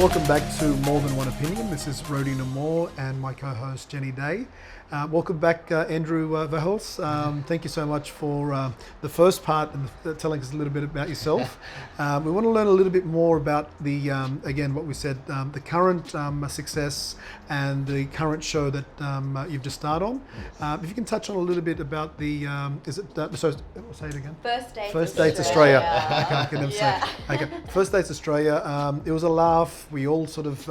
Welcome back to More Than One Opinion. This is Rodi Nammour and my co-host Jenny Day. Welcome back, Andrew Vlahos. Thank you so much for the first part and telling us a little bit about yourself. We want to learn a little bit more about the, again, what we said, the current success and the current show that you've just started on. If you can touch on a little bit about the, say it again. First Dates Australia. Okay, I can never say. Okay, First Dates Australia. It was a laugh. We all sort of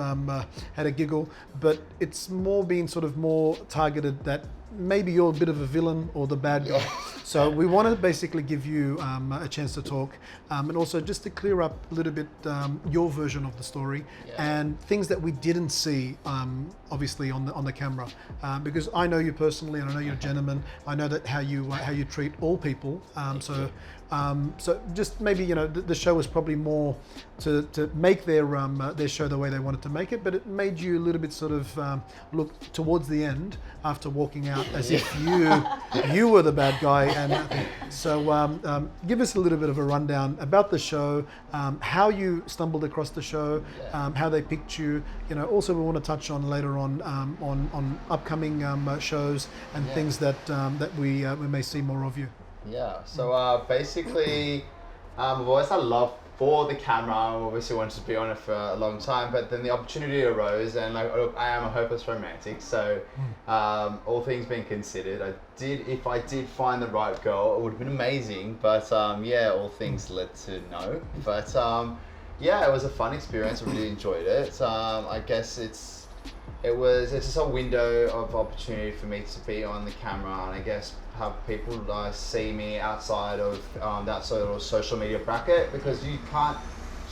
had a giggle, but it's more been sort of more targeted that maybe you're a bit of a villain or the bad guy. So we want to basically give you a chance to talk and also just to clear up a little bit your version of the story and things that we didn't see obviously on the camera, because I know you personally and I know you're a gentleman. I know that how you treat all people. So just maybe, you know, the show was probably more to make their show the way they wanted to make it, but it made you a little bit sort of look towards the end after walking out as if you were the bad guy. And so give us a little bit of a rundown about the show, how you stumbled across the show, how they picked you. You know, also we want to touch on later on upcoming shows and things that we may see more of you. Yeah, so basically, I've always had love for the camera. I obviously wanted to be on it for a long time, but then the opportunity arose, and like, I am a hopeless romantic, so all things being considered, if I did find the right girl, it would have been amazing, but all things led to no. But it was a fun experience. I really enjoyed it. I guess it's just a window of opportunity for me to be on the camera, and I guess have people see me outside of that sort of social media bracket, because you can't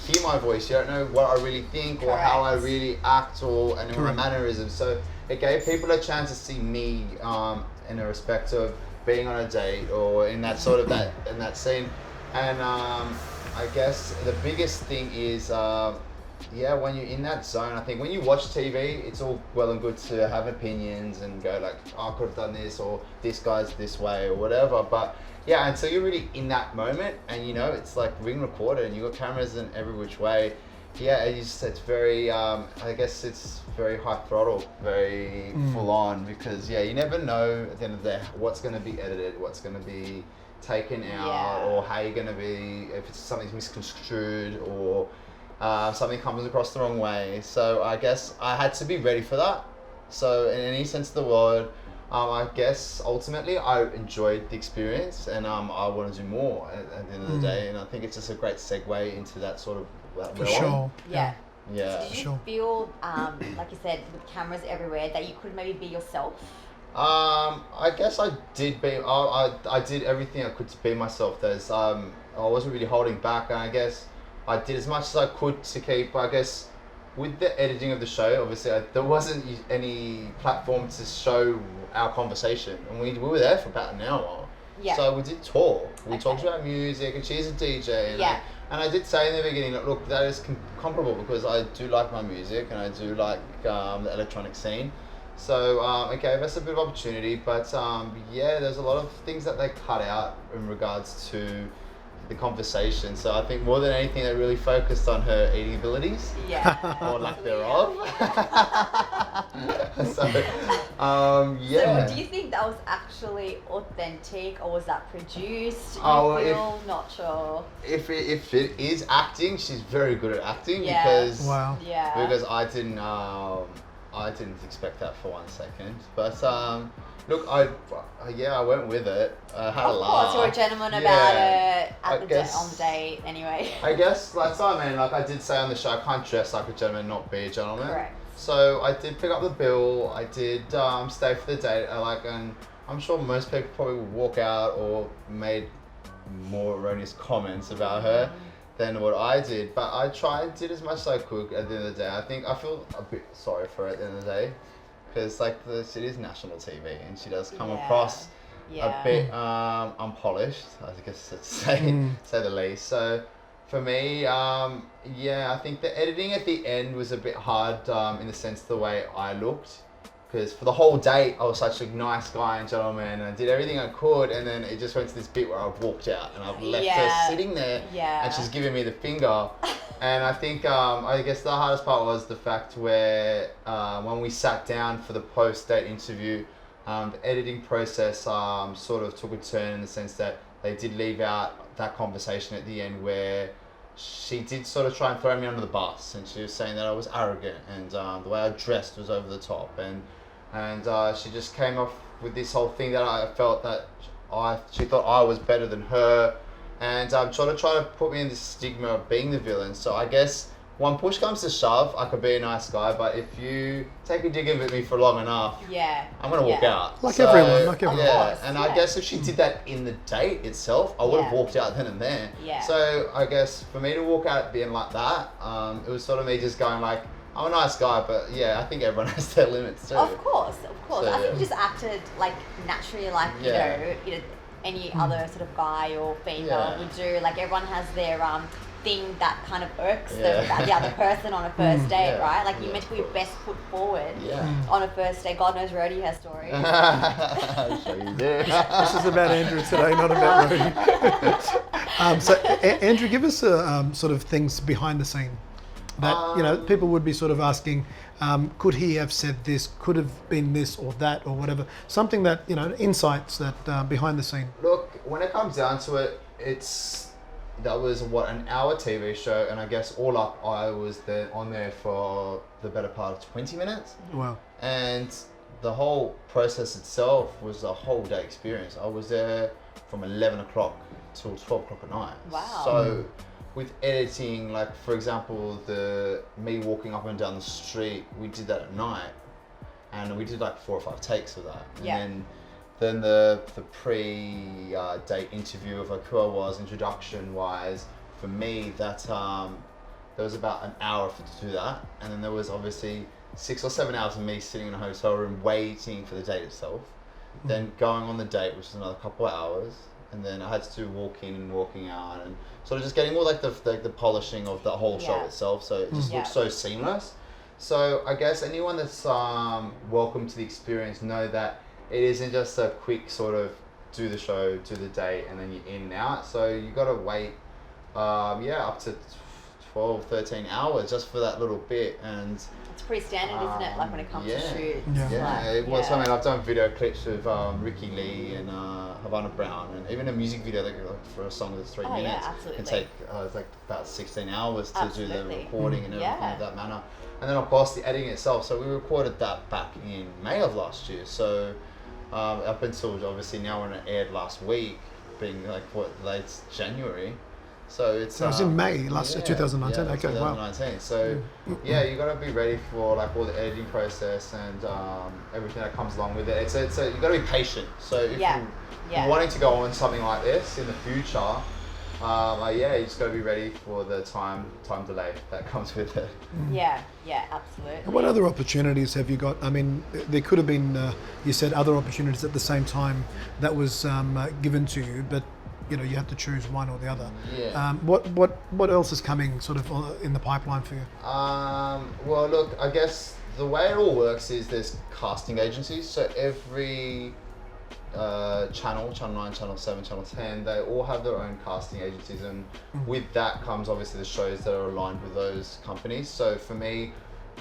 hear my voice, you don't know what I really think or how I really act or any of my mannerisms. So it gave people a chance to see me in a respect of being on a date or in that sort of in that scene. And I guess the biggest thing is when you're in that zone, I think when you watch TV, it's all well and good to have opinions and go like, oh, I could have done this, or this guy's this way or whatever. But until you're really in that moment and you know, it's like being recorded and you've got cameras in every which way. It's very, I guess it's very high throttle, very full on, because you never know at the end of the day what's going to be edited, what's going to be taken out, or how you're going to be, if it's something's misconstrued or something comes across the wrong way. So I guess I had to be ready for that. So in any sense of the word, I guess ultimately I enjoyed the experience, and I want to do more at the end of the day. And I think it's just a great segue into that sort of for sure. Yeah. Yeah. Did you feel, like you said, with cameras everywhere, that you could maybe be yourself? I guess I did be. I did everything I could to be myself. I wasn't really holding back, and I guess I did as much as I could to keep, I guess, with the editing of the show, obviously, there wasn't any platform to show our conversation. And we were there for about an hour. Yeah. So we did talk. We talked about music, and she's a DJ. And I did say in the beginning, look, that is comparable, because I do like my music and I do like the electronic scene. So it gave us a bit of opportunity. But there's a lot of things that they cut out in regards to the conversation. So I think more than anything, they really focused on her eating abilities, or lack thereof. So do you think that was actually authentic, or was that produced? Not sure. If it is acting, she's very good at acting, because I didn't expect that for 1 second. But look, I went with it. I had a laugh. Of course, you're a gentleman about it on the date anyway. I guess, like I did say on the show, I can't dress like a gentleman, not be a gentleman. Correct. So I did pick up the bill. I did stay for the date. And I'm sure most people probably would walk out or made more erroneous comments about her than what I did. But I did as much as I could at the end of the day. I think I feel a bit sorry for her at the end of the day, because it is national TV, and she does come across a bit unpolished, I guess to say the least. So for me, I think the editing at the end was a bit hard in the sense of the way I looked. because for the whole date I was such a nice guy and gentleman, and I did everything I could, and then it just went to this bit where I've walked out and I've left her sitting there, and she's giving me the finger. And I think I guess the hardest part was the fact where when we sat down for the post-date interview, the editing process sort of took a turn in the sense that they did leave out that conversation at the end where she did sort of try and throw me under the bus, and she was saying that I was arrogant, and the way I dressed was over the top, and she just came off with this whole thing that I felt that she thought I was better than her, and sort of trying to put me in this stigma of being the villain. So I guess when push comes to shove, I could be a nice guy, but if you take a dig at me for long enough, I'm gonna walk out. Like everyone. Yeah, and I guess if she did that in the date itself, I would have walked out then and there. Yeah. So I guess for me to walk out being like that, it was sort of me just going like, I'm a nice guy, but I think everyone has their limits too. Of course. So, I think you just acted like naturally, like you know, any other sort of guy or female would do. Like everyone has their thing that kind of irks them about the other person on a first date, right? Like you meant to put your best foot forward on a first date. God knows Rodi has stories. So you do. This is about Andrew today, not about Rodi. So Andrew, give us sort of things behind the scene that people would be sort of asking. Could he have said this? Could have been this or that or whatever. Something that insights that behind the scene. Look, when it comes down to it, that was an hour TV show, and I guess all up I was on there for the better part of 20 minutes. Wow. And the whole process itself was a whole day experience. I was there from 11 o'clock till 12 o'clock at night. Wow. So with editing, like for example, me walking up and down the street, we did that at night, and we did like 4 or 5 takes of that. And then the pre-date interview of like who I was, introduction wise, for me that there was about an hour to do that, and then there was obviously 6 or 7 hours of me sitting in a hotel room waiting for the date itself, then going on the date, which was another couple of hours, and then I had to do walking and walking out, and sort of just getting all like the polishing of the whole show itself, so it just looks so seamless. So I guess anyone that's welcome to the experience know that it isn't just a quick sort of do the show, do the date, and then you're in and out. So you got to wait, up to 12, 13 hours just for that little bit. And it's pretty standard, isn't it? Like when it comes to shoots. I mean, I've done video clips with Ricky Lee and Havana Brown, and even a music video for a song that's 3 minutes can take like about 16 hours to do the recording and everything of that manner. And then of course the editing itself. So we recorded that back in May of last year. So up until obviously now when it aired last week, being like late January. So it was in May last year, 2019. Yeah, okay, 2019. Wow. So you got to be ready for like all the editing process and everything that comes along with it. It's you got to be patient. So if you're wanting to go on something like this in the future, you just got to be ready for the time delay that comes with it. Yeah, absolutely. And what other opportunities have you got? I mean, there could have been, you said other opportunities at the same time that was given to you, but you have to choose one or the other. Yeah. What else is coming sort of in the pipeline for you? Well, look, I guess the way it all works is there's casting agencies. So every channel 9, channel 7, channel 10, they all have their own casting agencies, and with that comes obviously the shows that are aligned with those companies. So for me,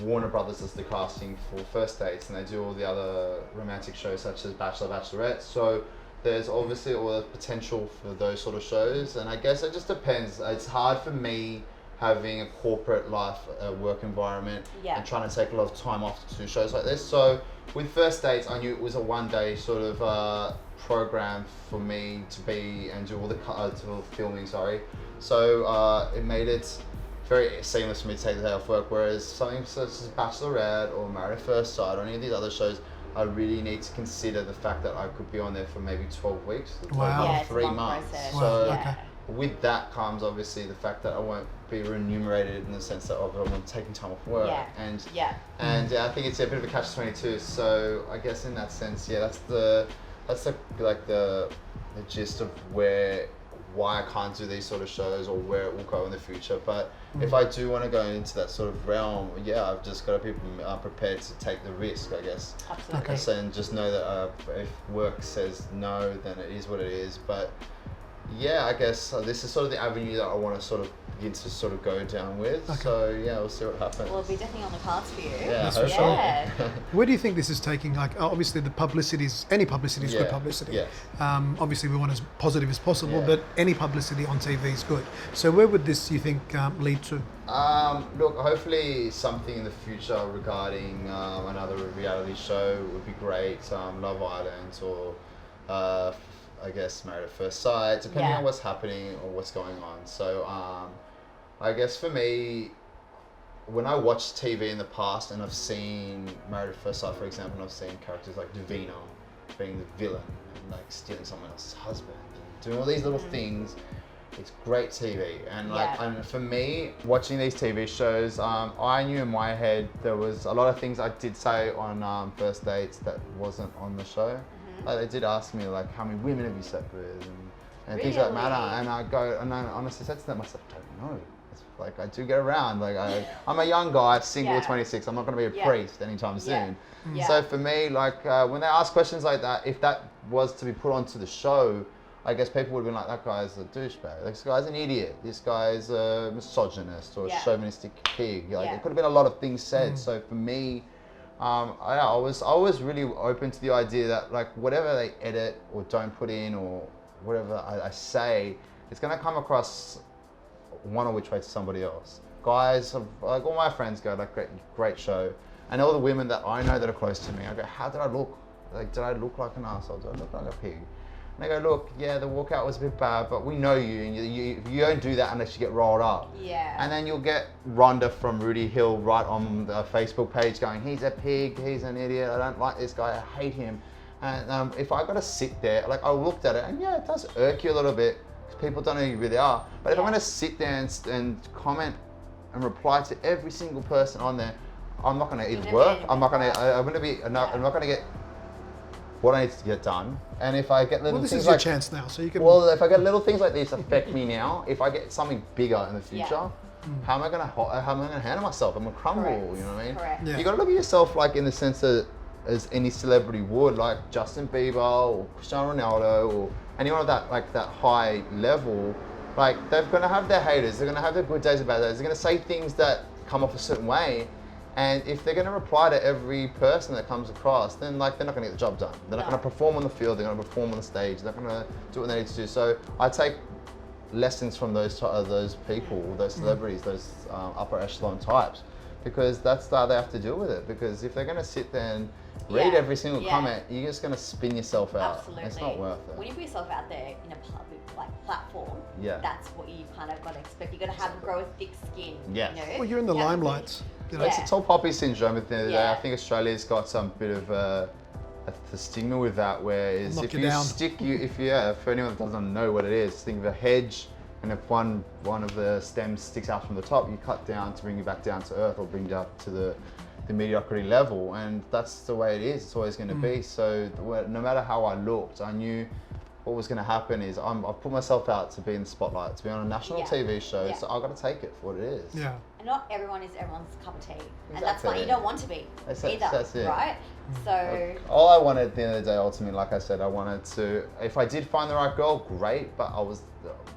Warner Brothers does the casting for First Dates, and they do all the other romantic shows such as Bachelor, Bachelorette. So there's obviously all the potential for those sort of shows, and I guess it just depends. It's hard for me having a corporate life, a work environment, and trying to take a lot of time off to do shows like this. So with First Dates, I knew it was a one-day sort of program for me to be and do all the filming. So it made it very seamless for me to take the day off work. Whereas something such as Bachelorette or Married at First Sight or any of these other shows, I really need to consider the fact that I could be on there for maybe 12 weeks, 3 months. Process. So with that comes obviously the fact that I won't be remunerated in the sense that I'm taking time off work. And I think it's a bit of a catch-22. So I guess in that sense, that's the gist of why I can't do these sort of shows or where it will go in the future. But if I do want to go into that sort of realm, yeah, I've just got to be prepared to take the risk, I guess. Absolutely. Okay. And just know that if work says no, then it is what it is. But yeah, I guess this is sort of the avenue that I want to sort of begin to sort of go down with. Okay. So yeah, we'll see what happens. Well, it'll be definitely on the cards for you. Yeah, That's hope for so. Yeah. Where do you think this is taking? Like, obviously, the any publicity is good publicity. Yes. Obviously, we want as positive as possible, Yeah. but any publicity on TV is good. So, where would this, you think, lead to? Look, hopefully something in the future regarding another reality show would be great. Love Island or I guess Married at First Sight, depending on what's happening or what's going on. So I guess for me, when I watched TV in the past and I've seen Married at First Sight, for example, and I've seen characters like Davina being the villain and like stealing someone else's husband and doing all these little things. It's great TV, and and for me, watching these TV shows, I knew in my head there was a lot of things I did say on first dates that wasn't on the show. Like they did ask me like, how many women have you slept with, and things like that matter. And I honestly said to them, I said, I don't know. It's like I do get around. Like I'm a young guy, single, 26. I'm not going to be a priest anytime soon. So for me, like when they ask questions like that, if that was to be put onto the show, I guess people would have been like, that guy's a douchebag. This guy's an idiot. This guy's a misogynist or a chauvinistic pig. Like it could have been a lot of things said. So for me, I was really open to the idea that like whatever they edit or don't put in or whatever I say, it's going to come across one or which way to somebody else. Guys, like all my friends go, like great show, and all the women that I know that are close to me, I go, how did I look? Like, did I look like an asshole? Did I look like a pig? And they go, look, yeah, the walkout was a bit bad, but we know you, and you don't do that unless you get rolled up. Yeah. And then you'll get Rhonda from Rudy Hill right on the Facebook page going, he's a pig, he's an idiot, I don't like this guy, I hate him. And if I got to sit there, like I looked at it, and yeah, it does irk you a little bit, because people don't know who you really are. But if I'm going to sit there and comment and reply to every single person on there, I'm not going to either work, I'm not going to get what I need to get done. And if I get little This things is your like, chance now, so you can. well, if I get little things like this affect me now, if I get something bigger in the future, how am I gonna handle myself? I'm gonna crumble. Correct. You know what I mean? Correct. Yeah. You gotta look at yourself like in the sense that as any celebrity would, like Justin Bieber or Cristiano Ronaldo or anyone of that like that high level. Like they're gonna have their haters. They're gonna have their good days and bad days. They're gonna say things that come off a certain way. And if they're going to reply to every person that comes across, then like they're not going to get the job done. They're not going to perform on the field. They're going to perform on the stage. They're not going to do what they need to do. So I take lessons from those people, those celebrities, those upper echelon types, because that's how they have to deal with it. Because if they're going to sit there and read every single comment, you're just going to spin yourself out. Absolutely. It's not worth it. When you put yourself out there in a public platform, that's what you kind of got to expect. You got to grow a thick skin. Yes. You know? Well, you're in the limelight. You know? Yeah. It's all poppy syndrome at the end of the day. I think Australia's got some bit of the stigma with that, where is if you stick for anyone that doesn't know what it is, think of a hedge, and if one of the stems sticks out from the top, you cut down to bring you back down to earth or bring you up to the mediocrity level, and that's the way it is. It's always going to be. So no matter how I looked, I knew what was going to happen is I put myself out to be in the spotlight, to be on a national TV show, so I've got to take it for what it is. Yeah. And not everyone is everyone's cup of tea. Exactly. And that's fine. You don't want to be That's it. right? So all I wanted at the end of the day, ultimately, like I said, I wanted to, if I did find the right girl, great, but I was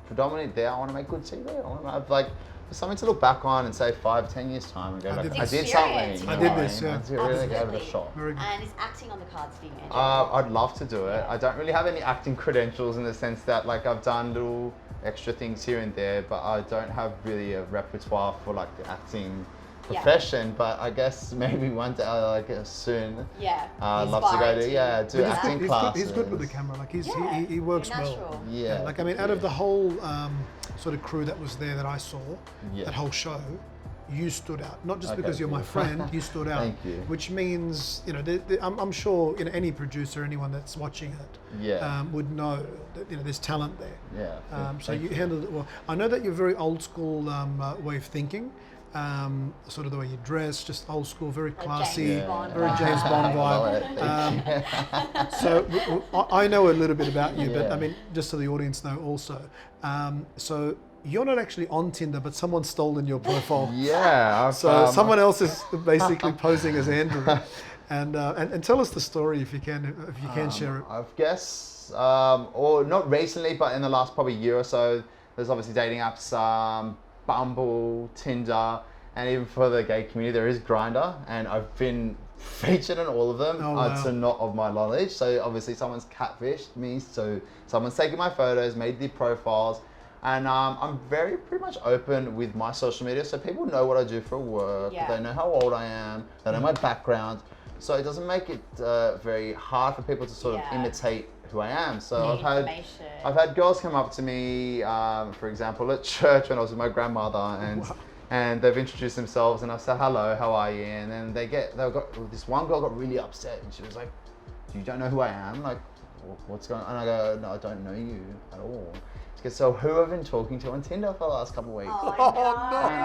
predominantly there, I want to make good TV. I want to have like something to look back on and say 5-10 years time and go, I did something. I did this, I really gave it a shot. And is acting on the cards for you, Andrew? I'd love to do it. I don't really have any acting credentials in the sense that like I've done little extra things here and there, but I don't have really a repertoire for like the acting profession. But I guess maybe one day, like soon, I'd love to go to do acting classes. He's good with the camera. Like he works well. Yeah. Like I mean, out of the whole sort of crew that was there that I saw, that whole show, you stood out. Not just because you're my friend, you stood out. Thank you. Which means, you know, I'm sure any producer, anyone that's watching it, would know that there's talent there. Yeah. So you handled it well. I know that you're very old school way of thinking. sort of the way you dress, just old school, very classy, James Bond very vibe. James Bond vibe. So I know a little bit about you, but I mean, just so the audience know also. So you're not actually on Tinder, but someone's stolen your profile. Yeah. So someone else is basically posing as Andrew. And tell us the story if you can share it. I guess, or not recently, but in the last probably year or so, there's obviously dating apps, Bumble, Tinder, and even for the gay community, there is Grindr, and I've been featured in all of them. Oh, wow. To not of my knowledge. So obviously someone's catfished me. So someone's taken my photos, made the profiles, and I'm pretty much open with my social media. So people know what I do for work. Yeah. They know how old I am. They know my background. So it doesn't make it very hard for people to sort of imitate who I am. So I've had girls come up to me, for example, at church when I was with my grandmother, and they've introduced themselves, and I said, hello, how are you? And then this one girl got really upset, and she was like, you don't know who I am? Like, what's going on? And I go, no, I don't know you at all. She goes, so who have I been talking to on Tinder for the last couple of weeks? Oh, no. And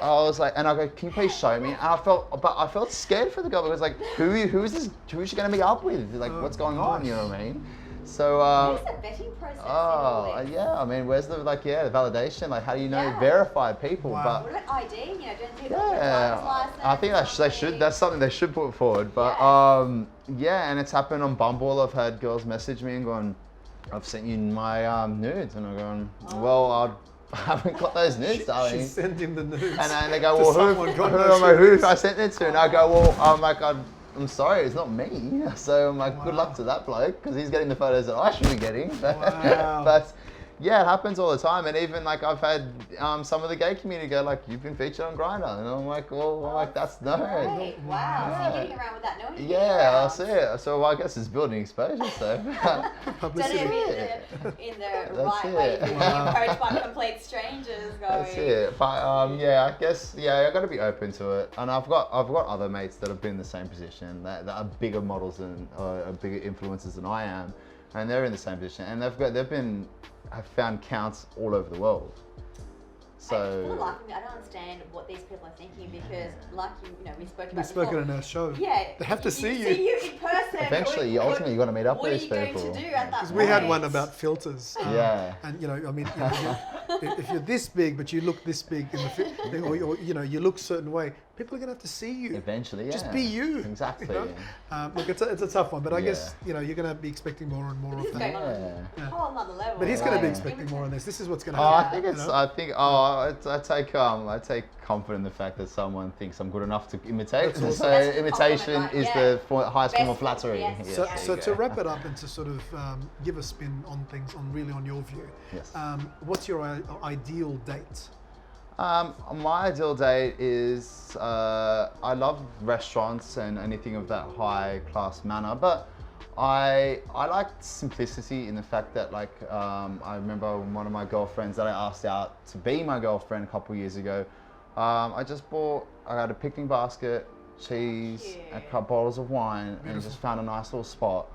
I was like, and I go, can you please show me? And I felt scared for the girl, because like, who is she going to meet up with? Like, what's going on? You know what I mean? So, What is the vetting process? yeah. I mean, where's the validation? Like, how do you know verify people? Wow. But What about ID? Don't people have a driver's license? I think they should. That's something they should put forward. But and it's happened on Bumble. I've had girls message me and gone, I've sent you my nudes, and I'm going, well, I haven't got those nudes, darling. She sent him the nudes. And they go, well, who I sent it to? And I go, well, I'm sorry, it's not me. So I'm like, good luck to that bloke, because he's getting the photos that I should be getting. But yeah, it happens all the time. And even like I've had some of the gay community go like, you've been featured on Grindr. And I'm like, well, that's no. Great. Wow. So you're getting around with that, knowing Yeah, that's it. So I guess it's building exposure, so. Publicity. in the right way. You're being approached by complete strangers going. That's it. But I guess I got to be open to it. And I've got other mates that have been in the same position that are bigger models than are bigger influencers than I am, and they're in the same position, and have found counts all over the world. So For the life of me, I don't understand what these people are thinking, because, like we spoke about. We spoke on our show. Yeah, they have to see you. See you in person. Eventually, ultimately, you got to meet up with these people. What are you going to do at that point? Because we had one about filters. Yeah. And I mean, if you're this big, but you look this big in the or you look a certain way, people are going to have to see you. Eventually, yeah. Just be you. Exactly. Look, it's a tough one, but I guess you're going to be expecting more and more of that. A whole another level. But he's going to be expecting more on this. This is what's going to happen. I take comfort in the fact that someone thinks I'm good enough to imitate. That's So imitation is the highest form of flattery. Yes. Yes. So to wrap it up and to sort of give a spin on things, on your view, Yes. what's your ideal date? My ideal date is I love restaurants and anything of that high class manner, but I like simplicity in the fact that I remember one of my girlfriends that I asked out to be my girlfriend a couple of years ago. I had a picnic basket, cheese, a couple bottles of wine, and just found a nice little spot.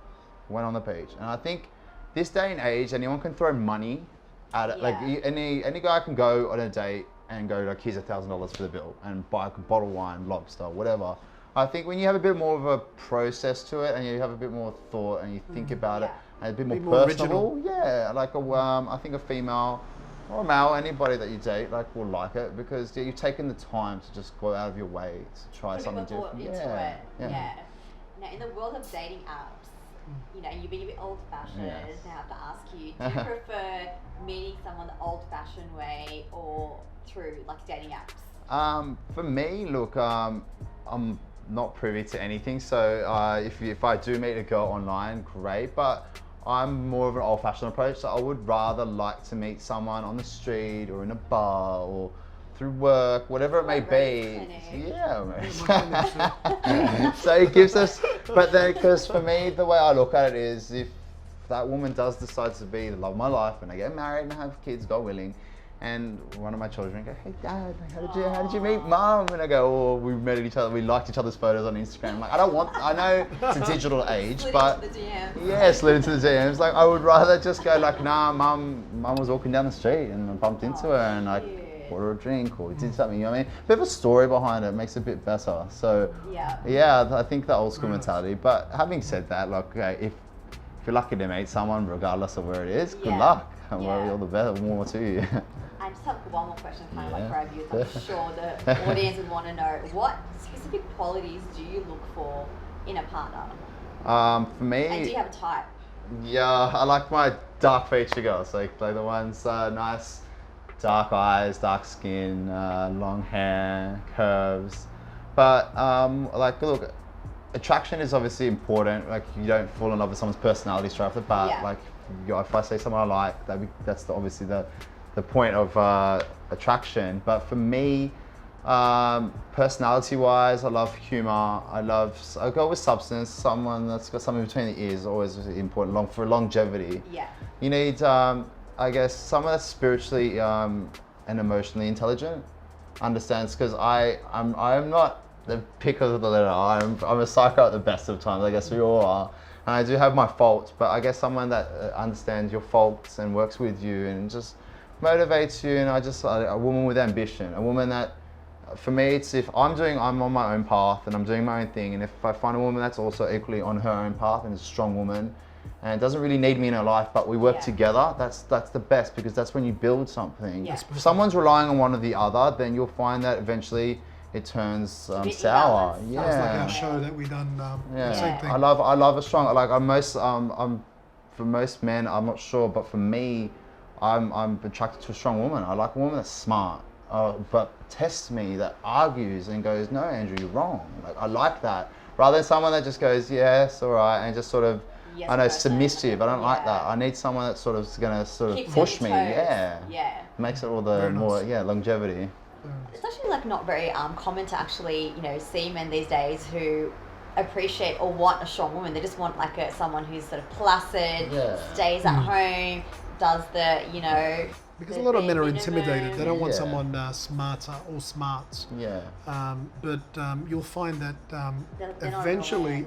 Went on the beach, and I think this day and age, anyone can throw money at it. Like any guy can go on a date and go like, here's $1,000 for the bill, and buy a bottle of wine, lobster, whatever. I think when you have a bit more of a process to it, and you have a bit more thought, and you think about it, and a bit more personable, I think a female or a male, anybody that you date, will like it, because you've taken the time to just go out of your way to try something different. Yeah. Now, in the world of dating apps, you've been a bit old-fashioned. Yes. I have to ask you, do you prefer meeting someone the old-fashioned way or through dating apps? For me, look, I'm not privy to anything, so if I do meet a girl online, great, but I'm more of an old-fashioned approach, so I would rather like to meet someone on the street or in a bar or through work, whatever it may be. So it gives us, but then, because for me, the way I look at it is, if that woman does decide to be the love of my life and I get married and have kids, God willing, and one of my children go, hey dad, how did you meet mum? And I go, oh, we met each other, we liked each other's photos on Instagram. I know it's a digital age, but into the DMs. Yeah, slid into the DMs. I would rather just go nah, mum was walking down the street and I bumped into her, and bought her a drink or did something, you know what I mean? A bit of a story behind it makes it a bit better. So yeah, I think the old school mentality. But having said that, like, okay, if you're lucky to meet someone, regardless of where it is, good luck. And all the better, more to you. I just have one more question, kind of like for our viewers. I'm sure the audience would want to know, what specific qualities do you look for in a partner? For me, and do you have a type? Yeah, I like my dark feature girls, like the ones nice, dark eyes, dark skin, long hair, curves. But like, look, attraction is obviously important. Like, you don't fall in love with someone's personality straight off the bat. Like, if I say someone I like, that's obviously the point of attraction. But for me, personality-wise, I love humor. I go with substance. Someone that's got something between the ears is always important. For longevity. Yeah. You need, I guess, someone that's spiritually and emotionally intelligent. Understands, because I'm not the pick of the litter. I'm a psycho at the best of times. I guess we all are. And I do have my faults, but I guess someone that understands your faults and works with you and just motivates you. And a woman with ambition, a woman that, for me, it's if I'm on my own path and I'm doing my own thing, and if I find a woman that's also equally on her own path and is a strong woman and doesn't really need me in her life, but we work together, that's the best, because that's when you build something. If someone's relying on one or the other, then you'll find that eventually it turns sour. It's like our show that we done. Same thing. I love a strong, like for most men, I'm not sure, but for me, I'm attracted to a strong woman. I like a woman that's smart, but tests me, that argues and goes, no, Andrew, you're wrong. Like, I like that, rather than someone that just goes, yes, all right, and just sort of, I know, submissive. I don't like that. I need someone that's sort of gonna push me. Makes it all the more longevity. It's actually like not very common to actually, see men these days who appreciate or want a strong woman. They just want like someone who's sort of placid, stays at home, does the, because a lot of men are intimidated. They don't want someone smarter or smarts. But you'll find that eventually,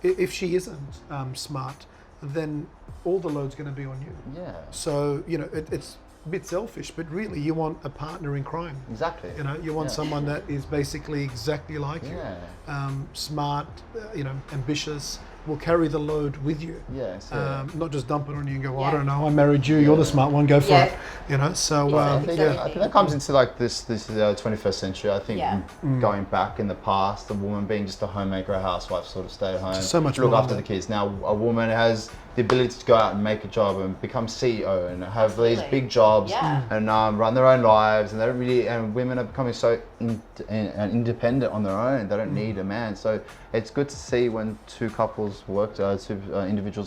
if she isn't smart, then all the load's going to be on you. So, it's a bit selfish, but really you want a partner in crime. Exactly. You want someone that is basically exactly like you. Smart, ambitious, will carry the load with you. Not just dump it on you and go, well, I don't know, I married you, you're the smart one, go for it. So I think that comes into like this 21st century. I think going back in the past, a woman being just a homemaker, a housewife, sort of stay at home, so much look after the kids. Now a woman has the ability to go out and make a job and become CEO and have these big jobs and run their own lives, and they don't really, and women are becoming so independent on their own. They don't need a man. So it's good to see when two individuals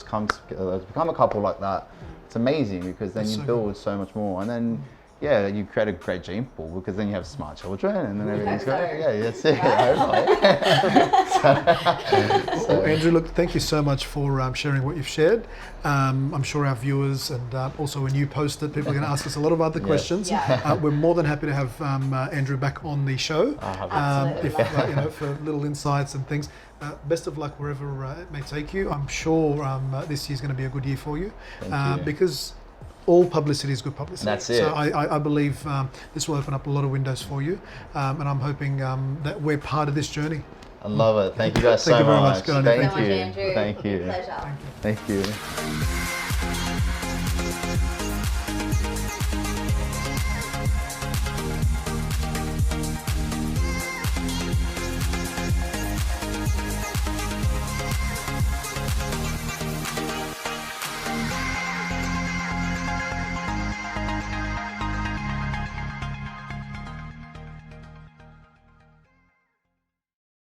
come together to become a couple like that. It's amazing, because then you build so much more, and then you create a great gene pool, because then you have smart children, and then everything's great. That's it. Well, Andrew, look, thank you so much for sharing what you've shared. I'm sure our viewers, and also when you post it, people are going to ask us a lot of other questions. We're more than happy to have Andrew back on the show, for little insights and things. Best of luck wherever it may take you. I'm sure this year's going to be a good year for you, because all publicity is good publicity. That's it. So I believe this will open up a lot of windows for you, and I'm hoping that we're part of this journey. I love it. Thank you guys so much. Thank you very much. Thank you. Andrew. Thank you. Pleasure. Thank you.